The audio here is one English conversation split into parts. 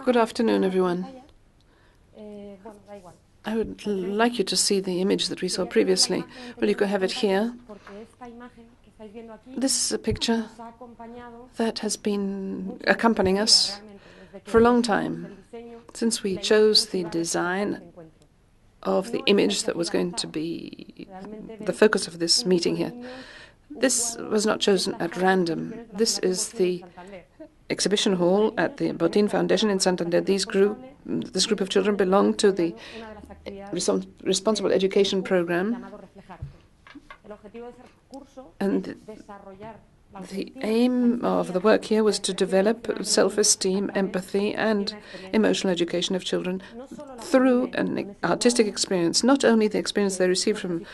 Good afternoon, everyone. I would like you to see the image that we saw previously. Well, you can have it here. This is a picture that has been accompanying us for a long time, since we chose the design of the image that was going to be the focus of this meeting here. This was not chosen at random. This is the exhibition hall at the Botín Foundation in Santander. This group of children belong to the Responsible Education Program, and the aim of the work here was to develop self-esteem, empathy, and emotional education of children through an artistic experience, not only the experience they received from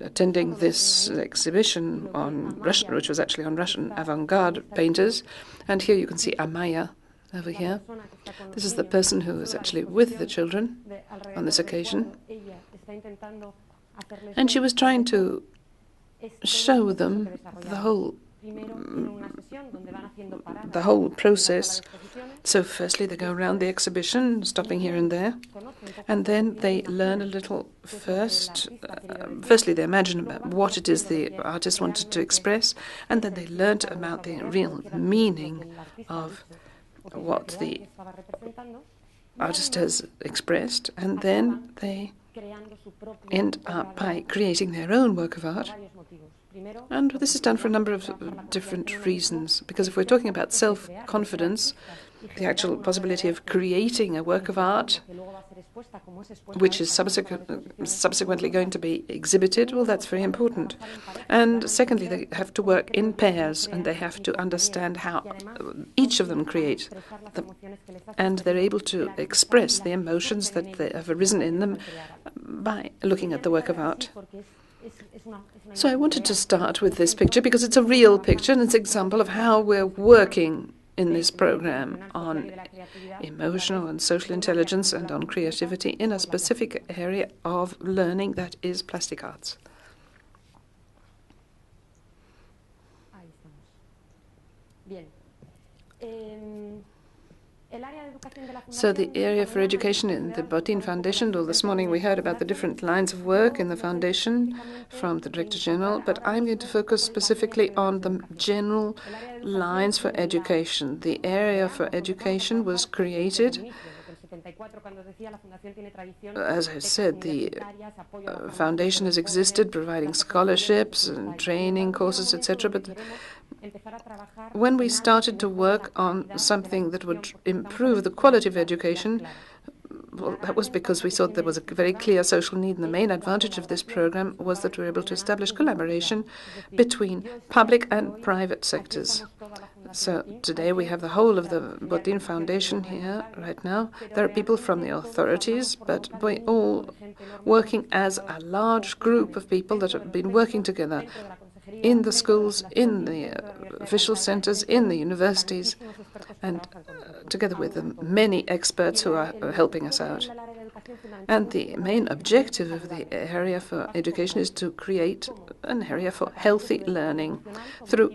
attending this exhibition on Russian, which was actually on Russian avant-garde painters. And here you can see Amaya over here. This is the person who is actually with the children on this occasion. And she was trying to show them the whole process. So firstly they go around the exhibition, stopping here and there, and then they learn a little firstly they imagine about what it is the artist wanted to express, and then they learned about the real meaning of what the artist has expressed, and then they end up by creating their own work of art. And this is done for a number of different reasons, because if we're talking about self-confidence, the actual possibility of creating a work of art which is subsequently going to be exhibited, well, that's very important. And secondly, they have to work in pairs, and they have to understand how each of them create them, and they're able to express the emotions that have arisen in them by looking at the work of art. So I wanted to start with this picture because it's a real picture, and it's an example of how we're working in this program on emotional and social intelligence and on creativity in a specific area of learning, that is plastic arts. So the area for education in the Botín Foundation, well, this morning we heard about the different lines of work in the foundation from the Director General, but I'm going to focus specifically on the general lines for education. The area for education was created, as I said, the foundation has existed, providing scholarships and training courses, etc., but when we started to work on something that would improve the quality of education, well, that was because we thought there was a very clear social need, and the main advantage of this program was that we were able to establish collaboration between public and private sectors. So today we have the whole of the Botín Foundation here right now. There are people from the authorities, but we're all working as a large group of people that have been working together in the schools, in the official centers, in the universities, and together with the many experts who are helping us out. And the main objective of the area for education is to create an area for healthy learning through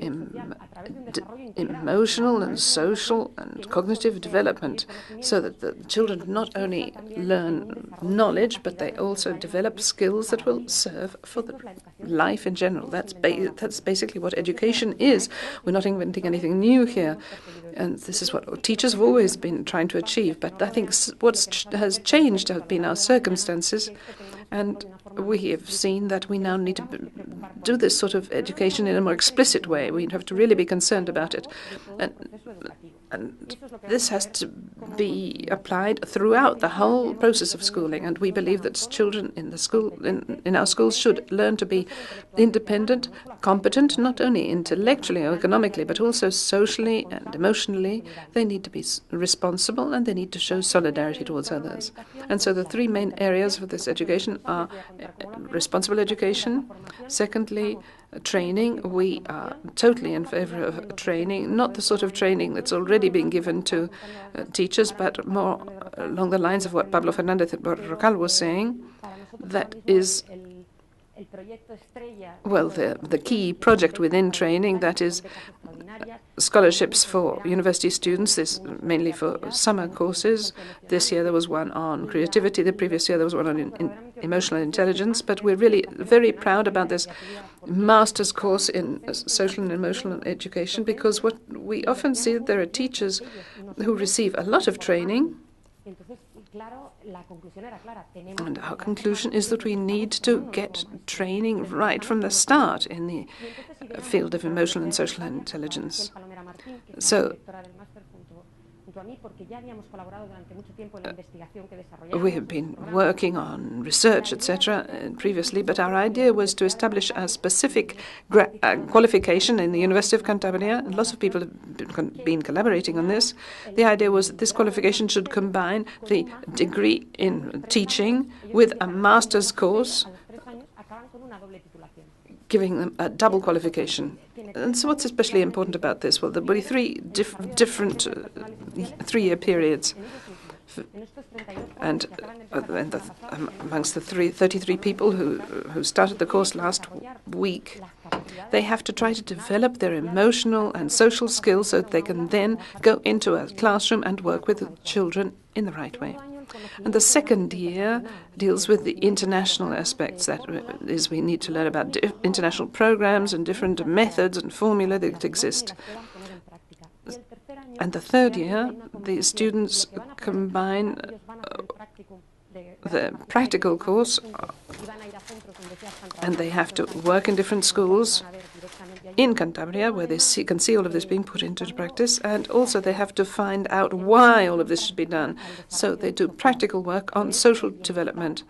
emotional and social and cognitive development, so that the children not only learn knowledge, but they also develop skills that will serve for the life in general. That's basically what education is. We're not inventing anything new here. And this is what teachers have always been trying to achieve. But I think what has changed have been our circumstances. And we have seen that we now need to do this sort of education in a more explicit way. We have to really be concerned about it. And this has to be applied throughout the whole process of schooling. And we believe that children in the school, in our schools, should learn to be independent, competent, not only intellectually or economically, but also socially and emotionally. They need to be responsible, and they need to show solidarity towards others. And so the three main areas for this education are responsible education, secondly, training. We are totally in favor of training, not the sort of training that's already been given to teachers, but more along the lines of what Pablo Fernández Barrocal was saying. That is well, the key project within training, that is scholarships for university students, this mainly for summer courses. This year there was one on creativity, the previous year there was one on emotional intelligence, but we're really very proud about this master's course in social and emotional education, because what we often see, that there are teachers who receive a lot of training, and our conclusion is that we need to get training right from the start in the field of emotional and social intelligence. So we have been working on research, etc., previously, but our idea was to establish a specific qualification in the University of Cantabria. Lots of people have been collaborating on this. The idea was that this qualification should combine the degree in teaching with a master's course, giving them a double qualification. And so what's especially important about this? Well, there will be three different 3-year periods. And amongst the 33 people who started the course last week, they have to try to develop their emotional and social skills so that they can then go into a classroom and work with the children in the right way. And the second year deals with the international aspects. That is, we need to learn about international programs and different methods and formula that exist. And the third year, the students combine the practical course, and they have to work in different schools in Cantabria, where they can see all of this being put into practice, and also they have to find out why all of this should be done. So they do practical work on social development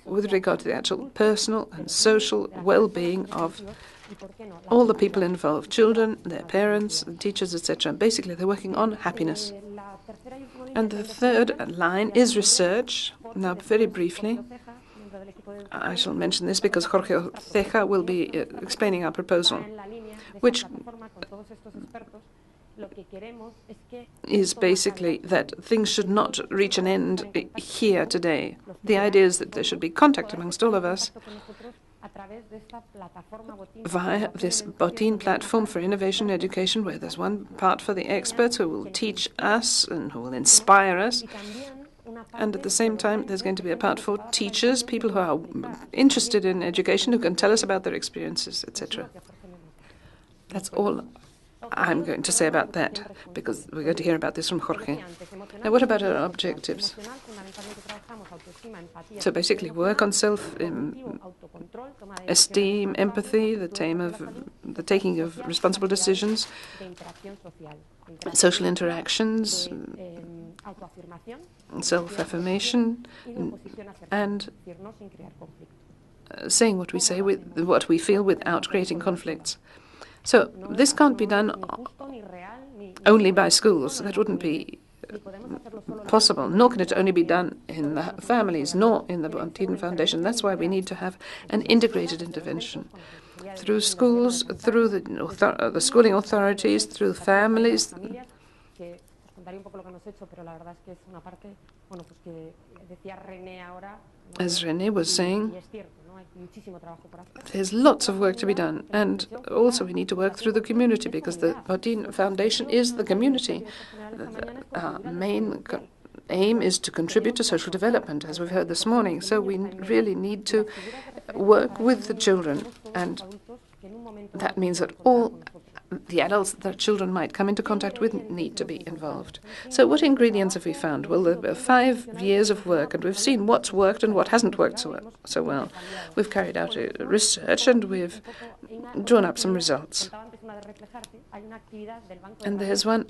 with regard to the actual personal and social well-being of all the people involved, children, their parents, teachers, etc. Basically, they're working on happiness. And the third line is research. Now, very briefly, I shall mention this because Jorge Ceja will be explaining our proposal, which is basically that things should not reach an end here today. The idea is that there should be contact amongst all of us via this Botín platform for innovation and education, where there's one part for the experts who will teach us and who will inspire us. And at the same time, there's going to be a part for teachers, people who are interested in education, who can tell us about their experiences, etc. That's all I'm going to say about that, because we're going to hear about this from Jorge. Now, what about our objectives? So basically, work on self-esteem, empathy, the taking of responsible decisions, social interactions, self-affirmation, and saying what we say with what we feel without creating conflicts. So this can't be done only by schools. That wouldn't be possible. Nor can it only be done in the families, nor in the Botín Foundation. That's why we need to have an integrated intervention through schools, through the schooling authorities, through families. As René was saying, there's lots of work to be done, and also we need to work through the community, because the Botín Foundation is the community. Our main aim is to contribute to social development, as we've heard this morning, so we really need to work with the children, and that means that all the adults that children might come into contact with need to be involved. So what ingredients have we found? Well, there are 5 years of work, and we've seen what's worked and what hasn't worked so well. We've carried out research, and we've drawn up some results. And there's one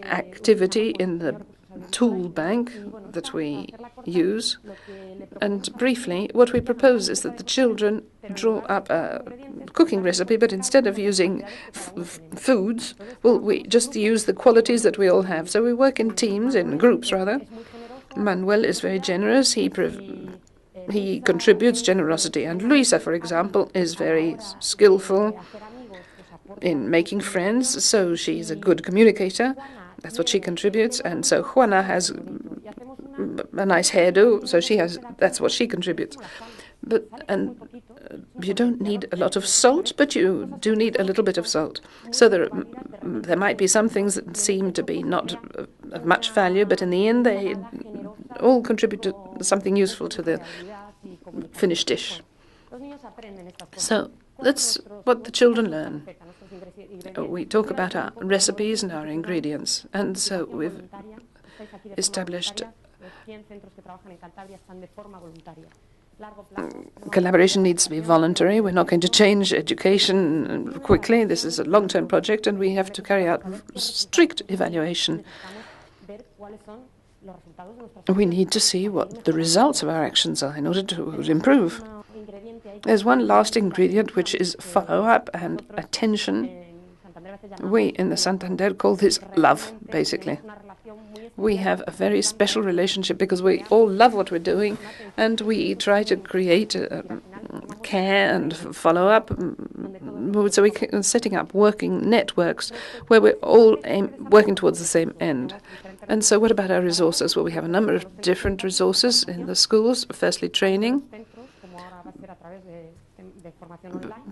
activity in the tool bank that we use. And briefly, what we propose is that the children draw up a cooking recipe, but instead of using foods, well, we just use the qualities that we all have. So we work in teams, in groups rather. Manuel is very generous. He contributes generosity. And Luisa, for example, is very skillful in making friends, so she's a good communicator. That's what she contributes. And so Juana has a nice hairdo, so that's what she contributes. And you don't need a lot of salt, but you do need a little bit of salt. So there might be some things that seem to be not of much value, but in the end they all contribute to something useful to the finished dish. So that's what the children learn. We talk about our recipes and our ingredients, and so we've established collaboration needs to be voluntary. We're not going to change education quickly. This is a long-term project, and we have to carry out strict evaluation. We need to see what the results of our actions are in order to improve. There's one last ingredient, which is follow-up and attention. We in the Santander call this love, basically. We have a very special relationship because we all love what we're doing, and we try to create care and follow-up. So we're setting up working networks where we're all working towards the same end. And so what about our resources? Well, we have a number of different resources in the schools. Firstly, training,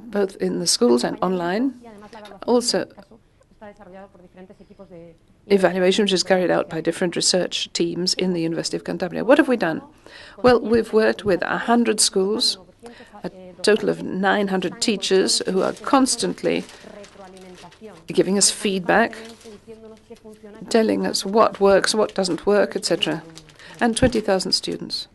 both in the schools and online. Also, evaluation, which is carried out by different research teams in the University of Cantabria. What have we done? Well, we've worked with 100 schools, a total of 900 teachers who are constantly giving us feedback, telling us what works, what doesn't work, etc. And 20,000 students.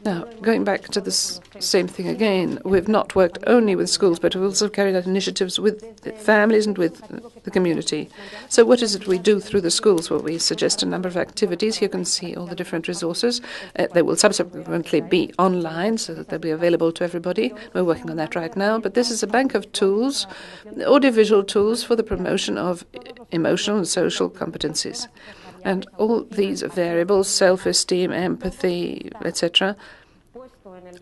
Now, going back to this same thing again, we've not worked only with schools, but we've also carried out initiatives with families and with the community. So what is it we do through the schools? Well, we suggest a number of activities. Here you can see all the different resources. They will subsequently be online, so that they'll be available to everybody. We're working on that right now. But this is a bank of tools, audiovisual tools for the promotion of emotional and social competencies. And all these variables, self-esteem, empathy, etc.,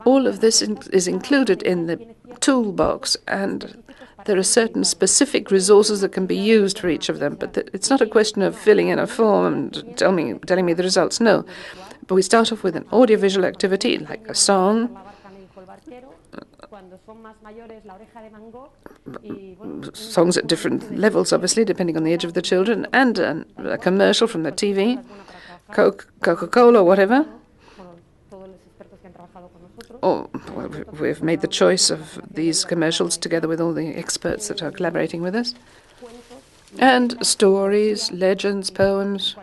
all of this is included in the toolbox, and there are certain specific resources that can be used for each of them. But it's not a question of filling in a form and telling me the results. No. But we start off with an audiovisual activity, like a song, songs at different levels, obviously, depending on the age of the children, and a commercial from the TV, Coca-Cola or whatever. Or we've made the choice of these commercials together with all the experts that are collaborating with us. And stories, legends, poems.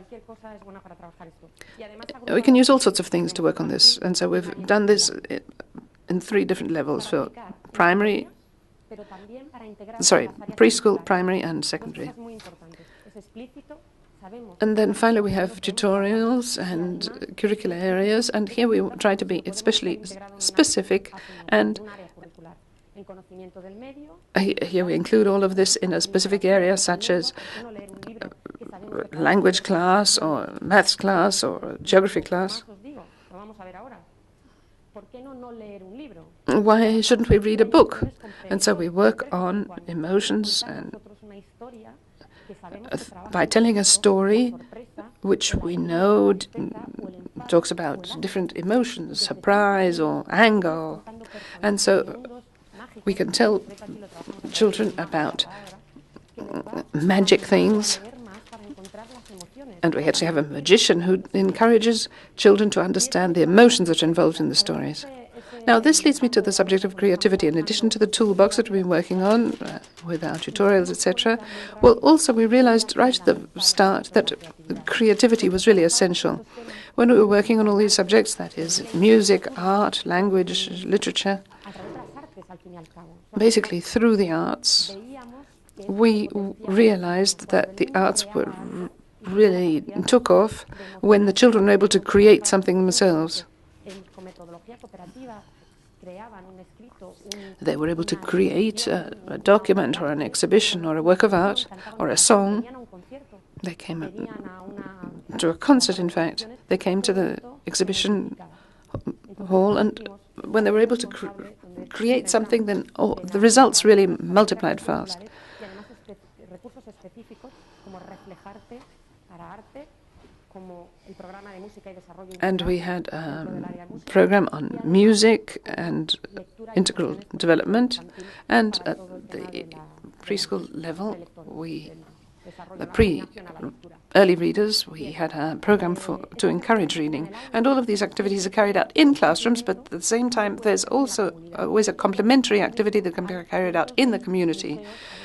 We can use all sorts of things to work on this. And so we've done this in 3 different levels for preschool, primary, and secondary. And then finally we have tutorials and curricular areas, and here we try to be especially specific, and here we include all of this in a specific area, such as language class or maths class or geography class. Why shouldn't we read a book? And so we work on emotions and by telling a story which we know talks about different emotions, surprise or anger. And so we can tell children about magic things. And we actually have a magician who encourages children to understand the emotions that are involved in the stories. Now, this leads me to the subject of creativity. In addition to the toolbox that we've been working on with our tutorials, etc., well, also we realized right at the start that creativity was really essential. When we were working on all these subjects, that is music, art, language, literature, basically through the arts, we realized that the arts were really took off when the children were able to create something themselves. They were able to create a document or an exhibition or a work of art or a song. They came to a concert, in fact. They came to the exhibition hall, and when they were able to create something, then the results really multiplied fast. And we had a program on music and integral development, and at the preschool level, early readers, we had a program to encourage reading. And all of these activities are carried out in classrooms, but at the same time, there's also always a complementary activity that can be carried out in the community.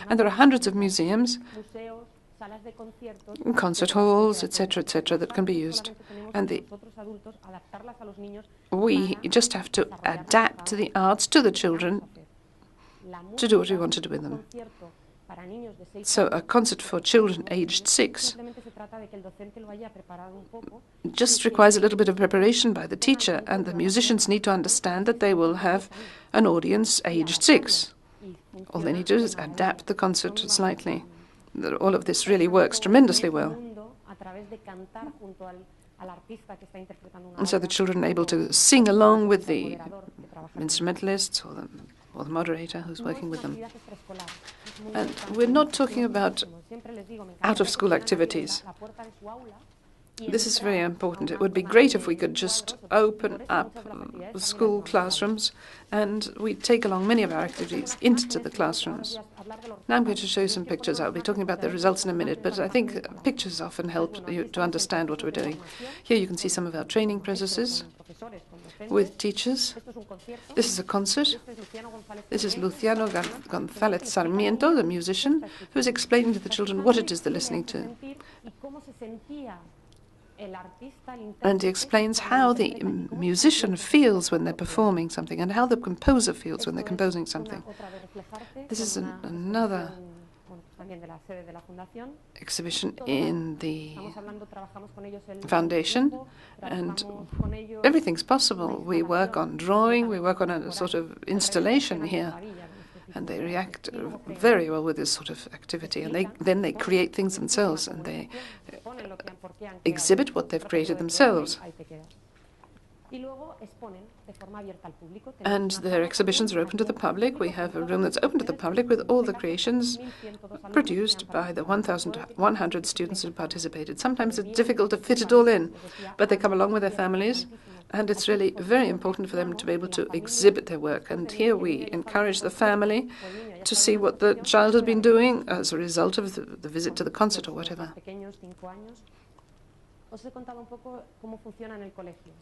And there are hundreds of museums, concert halls, etc., that can be used. And we just have to adapt the arts to the children to do what we want to do with them. So a concert for children aged 6 just requires a little bit of preparation by the teacher, and the musicians need to understand that they will have an audience aged 6. All they need to do is adapt the concert slightly. All of this really works tremendously well. And so the children are able to sing along with the instrumentalists or the moderator who's working with them. And we're not talking about out-of-school activities. This is very important. It would be great if we could just open up school classrooms and we take along many of our activities into the classrooms. Now I'm going to show you some pictures. I'll be talking about the results in a minute, but I think pictures often help you to understand what we're doing. Here you can see some of our training processes with teachers. This is a concert. This is Luciano González Sarmiento, the musician, who's explaining to the children what it is they're listening to. And he explains how the musician feels when they're performing something and how the composer feels when they're composing something. This is another exhibition in the foundation, and everything's possible. We work on drawing, we work on a sort of installation here, and they react very well with this sort of activity, and then they create things themselves, and they exhibit what they've created themselves. And their exhibitions are open to the public. We have a room that's open to the public with all the creations produced by the 1,100 students who participated. Sometimes it's difficult to fit it all in, but they come along with their families, and it's really very important for them to be able to exhibit their work. And here we encourage the family to see what the child has been doing as a result of the visit to the concert or whatever.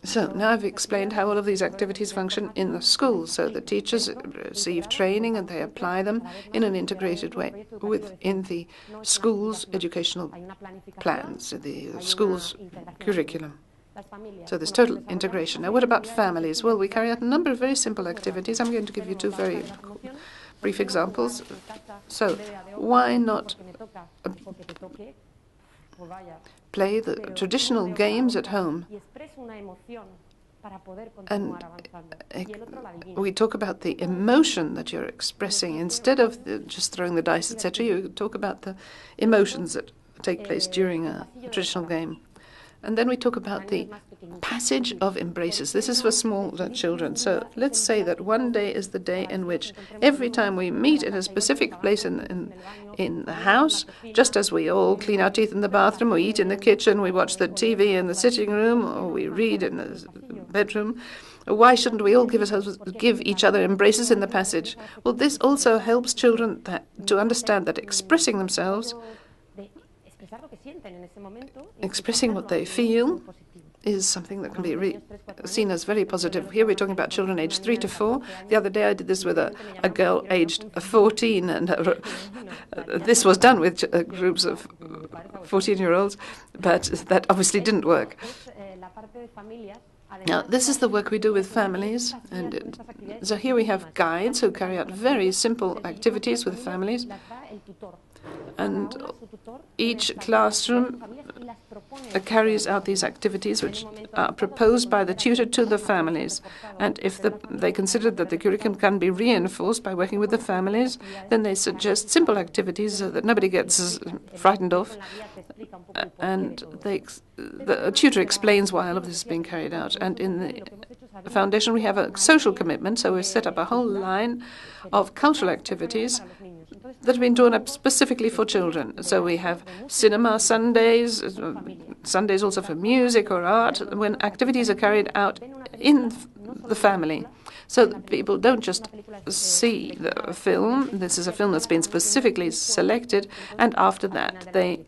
So now I've explained how all of these activities function in the school. So the teachers receive training and they apply them in an integrated way within the school's educational plans, the school's curriculum. So there's total integration. Now what about families? Well, we carry out a number of very simple activities. I'm going to give you two very brief examples. So why not play the traditional games at home? And we talk about the emotion that you're expressing. Instead of just throwing the dice, etc., you talk about the emotions that take place during a traditional game. And then we talk about the passage of embraces. This is for small children. So let's say that one day is the day in which every time we meet in a specific place in the house, just as we all clean our teeth in the bathroom, we eat in the kitchen, we watch the TV in the sitting room, or we read in the bedroom, why shouldn't we all give each other embraces in the passage? Well, this also helps children to understand that expressing themselves, expressing what they feel, is something that can be seen as very positive. Here we're talking about children aged 3 to 4. The other day I did this with a girl aged 14, and this was done with groups of 14-year-olds, but that obviously didn't work. Now, this is the work we do with families, and so here we have guides who carry out very simple activities with families, and each classroom carries out these activities which are proposed by the tutor to the families. And if they consider that the curriculum can be reinforced by working with the families, then they suggest simple activities so that nobody gets frightened off. And the tutor explains why all of this is being carried out. And in the foundation we have a social commitment, so we've set up a whole line of cultural activities that have been drawn up specifically for children. So we have cinema Sundays, Sundays also for music or art, when activities are carried out in the family. So that people don't just see the film. This is a film that's been specifically selected, and after that they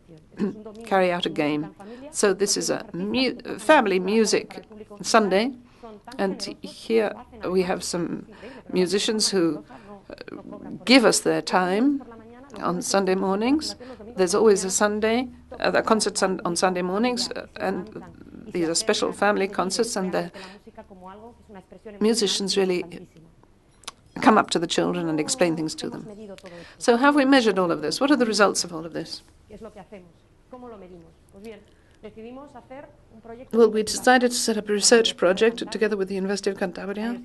carry out a game. So this is a family music Sunday, and here we have some musicians who give us their time on Sunday mornings. There's always a concert on Sunday mornings, and these are special family concerts, and the musicians really come up to the children and explain things to them. So have we measured all of this? What are the results of all of this? Well, we decided to set up a research project together with the University of Cantabria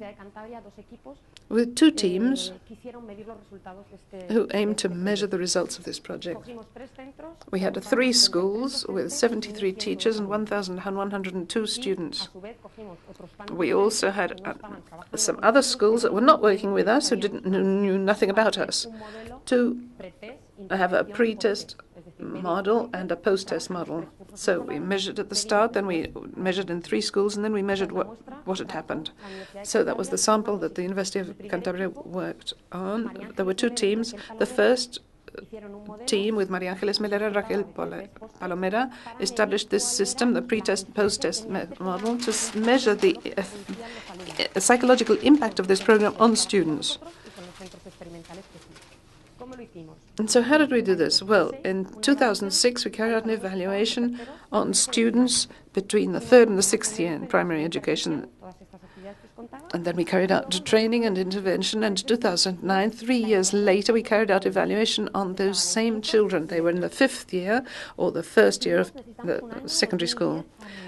with 2 teams who aimed to measure the results of this project. We had 3 schools with 73 teachers and 1,102 students. We also had some other schools that were not working with us, who knew nothing about us, to have a pre-test model and a post-test model. So we measured at the start, then we measured in 3 schools, and then we measured what had happened. So that was the sample that the University of Cantabria worked on. There were 2 teams. The first team, with María Ángeles Melera and Raquel Palomera, established this system, the pre-test, post-test model, to measure the psychological impact of this program on students. And so how did we do this? Well, in 2006, we carried out an evaluation on students between the 3rd and the 6th year in primary education. And then we carried out training and intervention. And in 2009, 3 years later, we carried out evaluation on those same children. They were in the 5th year or the 1st year of the secondary school.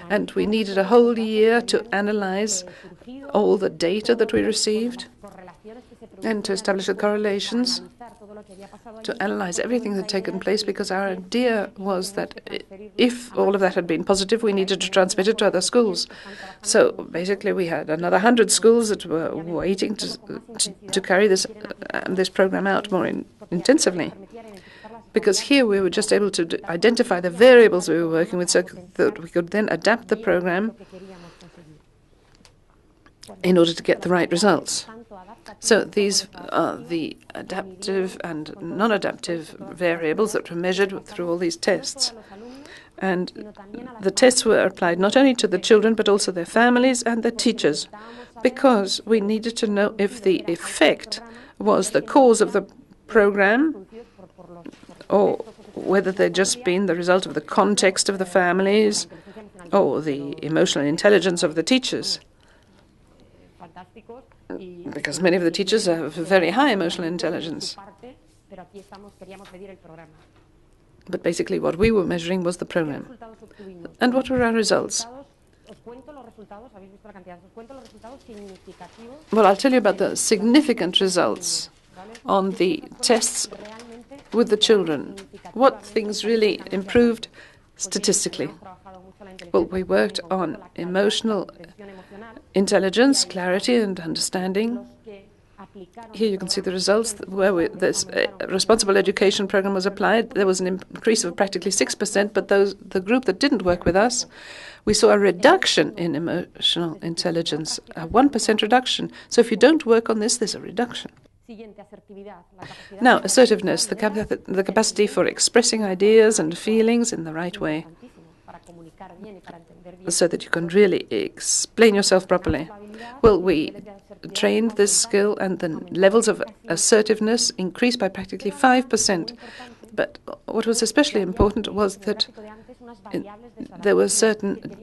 And we needed a whole year to analyze all the data that we received and to establish the correlations, to analyze everything that had taken place, because our idea was that if all of that had been positive, we needed to transmit it to other schools. So basically we had another 100 schools that were waiting to carry this program out more intensively. Because here we were just able to identify the variables we were working with so that we could then adapt the program in order to get the right results. So these are the adaptive and non-adaptive variables that were measured through all these tests. And the tests were applied not only to the children, but also their families and their teachers, because we needed to know if the effect was the cause of the program, or whether they'd just been the result of the context of the families or the emotional intelligence of the teachers. Because many of the teachers have very high emotional intelligence. But basically what we were measuring was the program. And what were our results? Well, I'll tell you about the significant results on the tests with the children. What things really improved statistically? Well, we worked on emotional intelligence, clarity and understanding. Here you can see the results where this responsible education program was applied. There was an increase of practically 6%, but the group that didn't work with us, we saw a reduction in emotional intelligence, a 1% reduction. So if you don't work on this, there's a reduction. Now, assertiveness, the capacity for expressing ideas and feelings in the right way, so that you can really explain yourself properly. Well, we trained this skill, and the levels of assertiveness increased by practically 5%. But what was especially important was that there were certain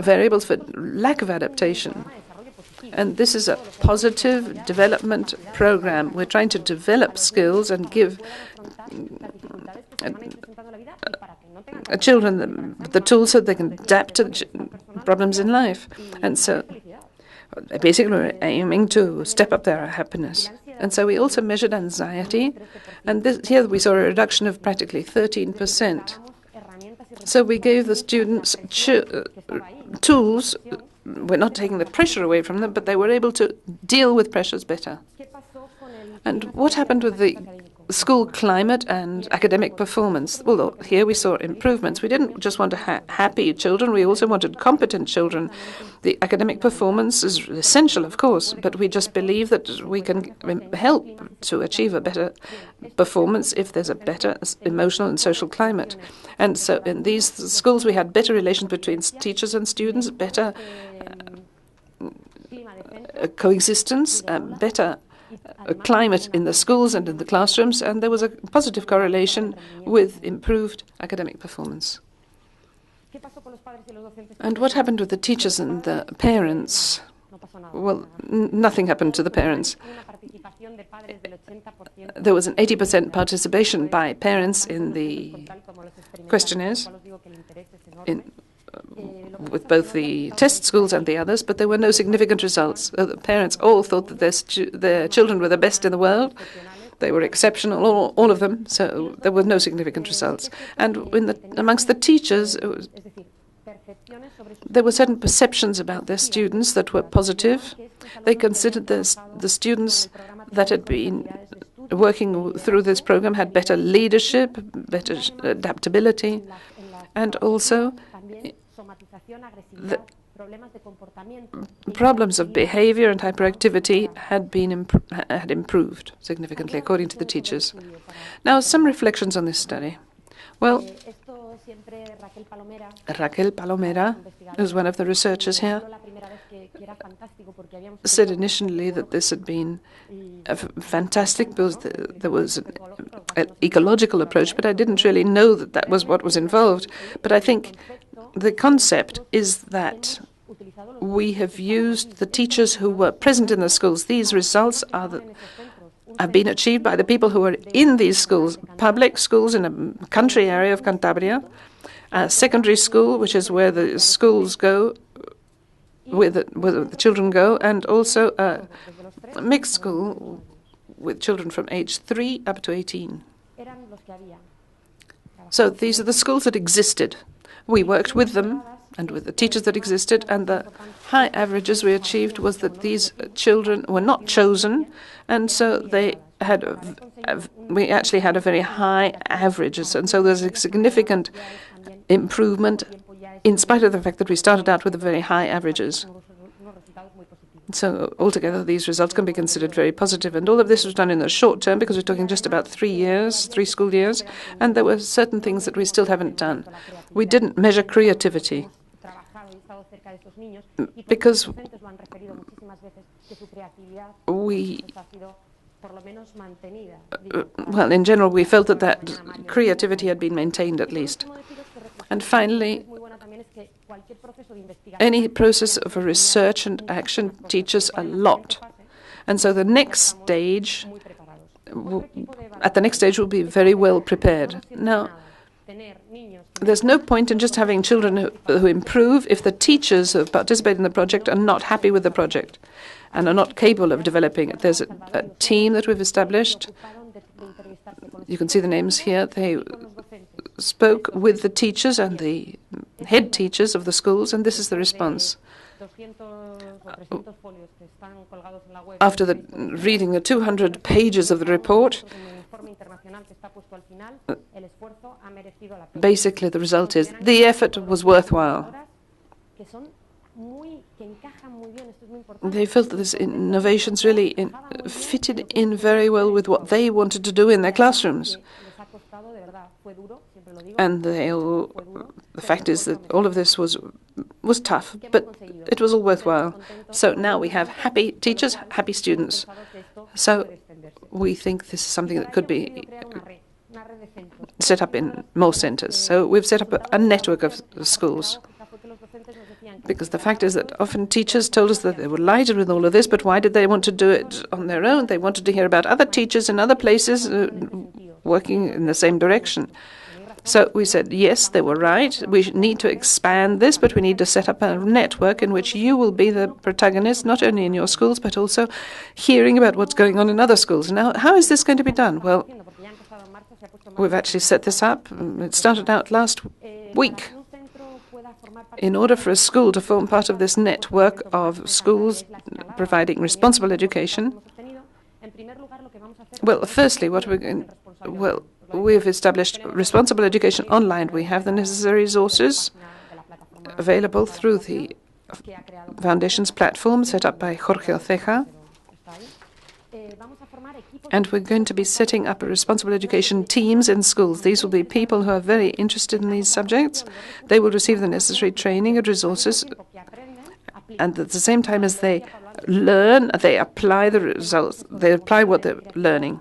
variables for lack of adaptation. And this is a positive development program. We're trying to develop skills and give children the tools so they can adapt to problems in life. And so basically we're aiming to step up their happiness. And so we also measured anxiety, and here we saw a reduction of practically 13%. So we gave the students tools. We're not taking the pressure away from them, but they were able to deal with pressures better. And what happened with the school climate and academic performance. Well, here we saw improvements. We didn't just want happy children, we also wanted competent children. The academic performance is essential, of course, but we just believe that we can help to achieve a better performance if there's a better emotional and social climate. And so in these schools we had better relations between teachers and students, better coexistence, better climate in the schools and in the classrooms, and there was a positive correlation with improved academic performance. And what happened with the teachers and the parents? Well, nothing happened to the parents. There was an 80% participation by parents in the questionnaires, with both the test schools and the others, but there were no significant results. The parents all thought that their children were the best in the world. They were exceptional, all of them, so there were no significant results. And amongst the teachers, there were certain perceptions about their students that were positive. They considered the students that had been working through this program had better leadership, better adaptability, and also the problems of behavior and hyperactivity had improved significantly, according to the teachers. Now, some reflections on this study. Well, Raquel Palomera, who's one of the researchers here, said initially that this had been fantastic because there was an ecological approach, but I didn't really know that that was what was involved. But I think the concept is that we have used the teachers who were present in the schools. These results have been achieved by the people who are in these schools, public schools in a country area of Cantabria, a secondary school, which is where the schools go, where the children go, and also a mixed school with children from age 3 up to 18. So these are the schools that existed. We worked with them and with the teachers that existed, and the high averages we achieved was that these children were not chosen, and so they had we actually had a very high averages, and so there's a significant improvement in spite of the fact that we started out with very high averages. So altogether, these results can be considered very positive. And all of this was done in the short term because we're talking just about 3 school years, and there were certain things that we still haven't done. We didn't measure creativity because well, in general, we felt that creativity had been maintained at least. And finally, any process of a research and action teaches a lot. And so the next stage, at the next stage, we'll be very well prepared. Now, there's no point in just having children who improve if the teachers who participate in the project are not happy with the project and are not capable of developing it. There's a team that we've established. You can see the names here. They spoke with the teachers and the head teachers of the schools, and this is the response. After reading the 200 pages of the report, basically the result is the effort was worthwhile. They felt that these innovations really fitted in very well with what they wanted to do in their classrooms. And the fact is that all of this was tough, but it was all worthwhile. So now we have happy teachers, happy students. So we think this is something that could be set up in more centers. So we've set up a network of schools. Because the fact is that often teachers told us that they were delighted with all of this, but why did they want to do it on their own? They wanted to hear about other teachers in other places working in the same direction. So we said, yes, they were right. We need to expand this, but we need to set up a network in which you will be the protagonist, not only in your schools, but also hearing about what's going on in other schools. Now, how is this going to be done? Well, we've actually set this up. It started out last week. In order for a school to form part of this network of schools providing responsible education, Well, firstly, we've established responsible education online. We have the necessary resources available through the Foundation's platform set up by Jorge Oceja. And we're going to be setting up responsible education teams in schools. These will be people who are very interested in these subjects. They will receive the necessary training and resources, and at the same time as they learn, they apply the results, they apply what they're learning.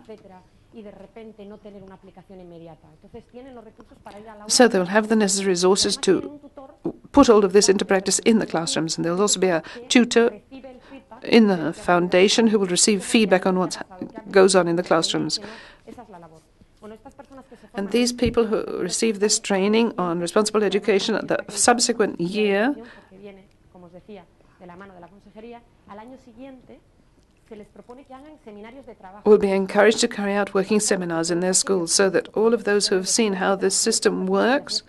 So they'll have the necessary resources to put all of this into practice in the classrooms, and there'll also be a tutor in the foundation who will receive feedback on what goes on in the classrooms. And these people who receive this training on responsible education at the subsequent year will be encouraged to carry out working seminars in their schools, so that all of those who have seen how this system works,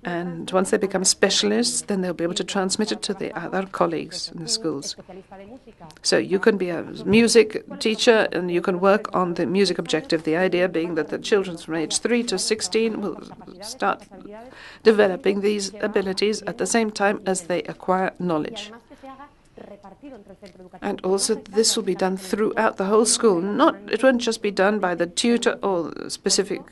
and once they become specialists, then they'll be able to transmit it to the other colleagues in the schools. So you can be a music teacher and you can work on the music objective, the idea being that the children from age 3 to 16 will start developing these abilities at the same time as they acquire knowledge. And also this will be done throughout the whole school. It won't just be done by the tutor or specific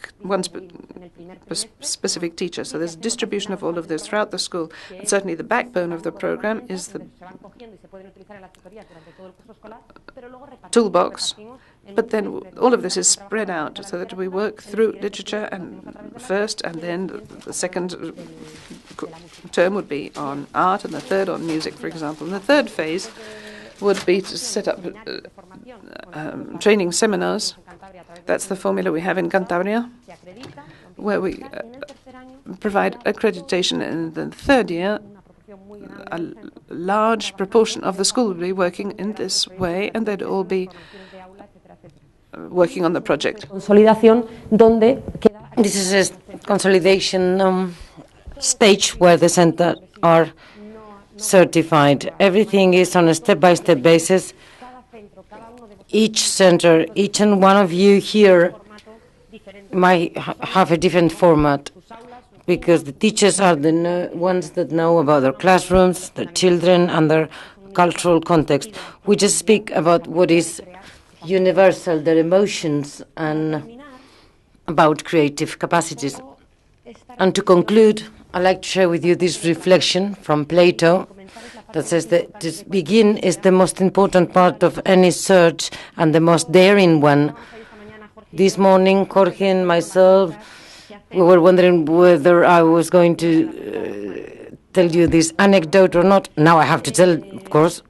teacher. So there's distribution of all of this throughout the school. And certainly the backbone of the program is the toolbox. But then all of this is spread out so that we work through literature and first, and then the second term would be on art, and the third on music, for example. And the third phase would be to set up training seminars. That's the formula we have in Cantabria, where we provide accreditation in the third year. A large proportion of the school will be working in this way, and they'd all be working on the project. This is a consolidation stage where the centers are certified. Everything is on a step-by-step basis. Each center, each and one of you here might have a different format, because the teachers are the ones that know about their classrooms, their children, and their cultural context. We just speak about what is universal, their emotions, and about creative capacities. And to conclude, I'd like to share with you this reflection from Plato that says that to begin is the most important part of any search and the most daring one. This morning, Jorge and myself, we were wondering whether I was going to tell you this anecdote or not. Now I have to tell, of course.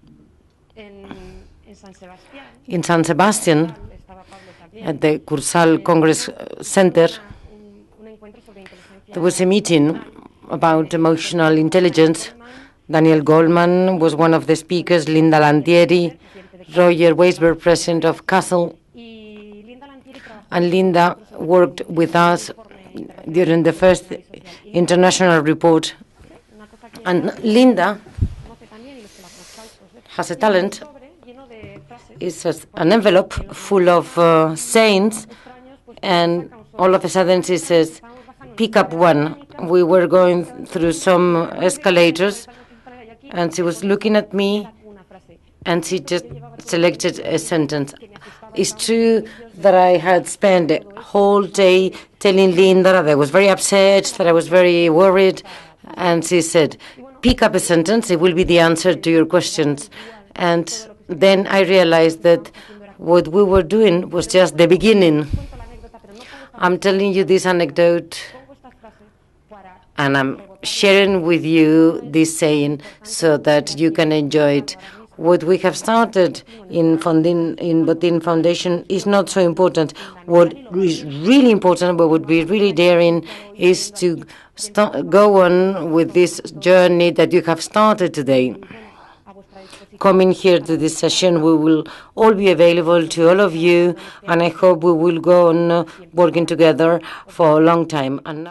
In San Sebastian, at the Cursal Congress Center, there was a meeting about emotional intelligence. Daniel Goldman was one of the speakers, Linda Lantieri, Roger Weisberg, president of Castle. And Linda worked with us during the first international report. And Linda has a talent. It's an envelope full of sayings, and all of a sudden she says, pick up one. We were going through some escalators, and she was looking at me, and she just selected a sentence. It's true that I had spent a whole day telling Linda that I was very upset, that I was very worried, and she said, pick up a sentence, it will be the answer to your questions. And then I realized that what we were doing was just the beginning. I'm telling you this anecdote, and I'm sharing with you this saying so that you can enjoy it. What we have started in Botín Foundation is not so important. What is really important, what would be really daring, is to go on with this journey that you have started today. Coming here to this session, we will all be available to all of you, and I hope we will go on working together for a long time. And